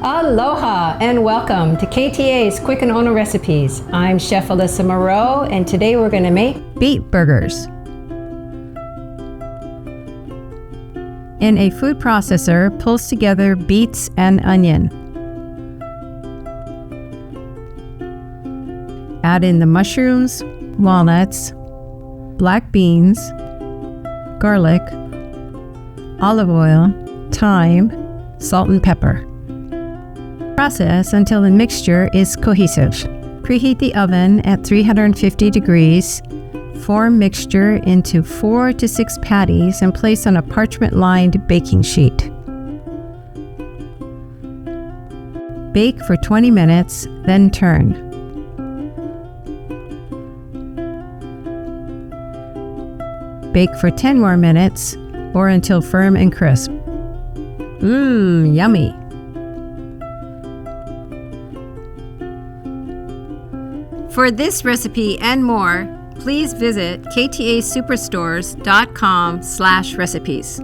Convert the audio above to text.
Aloha and welcome to KTA's Quick and Owner Recipes. I'm Chef Alyssa Moreau, and today we're going to make beet burgers. In a food processor, pulse together beets and onion. Add in the mushrooms, walnuts, black beans, garlic, olive oil, thyme, salt and pepper. Process until the mixture is cohesive. Preheat the oven at 350 degrees. Form mixture into 4 to 6 patties and place on a parchment-lined baking sheet. Bake for 20 minutes, then turn. Bake for 10 more minutes or until firm and crisp. Yummy! For this recipe and more, please visit ktasuperstores.com/recipes.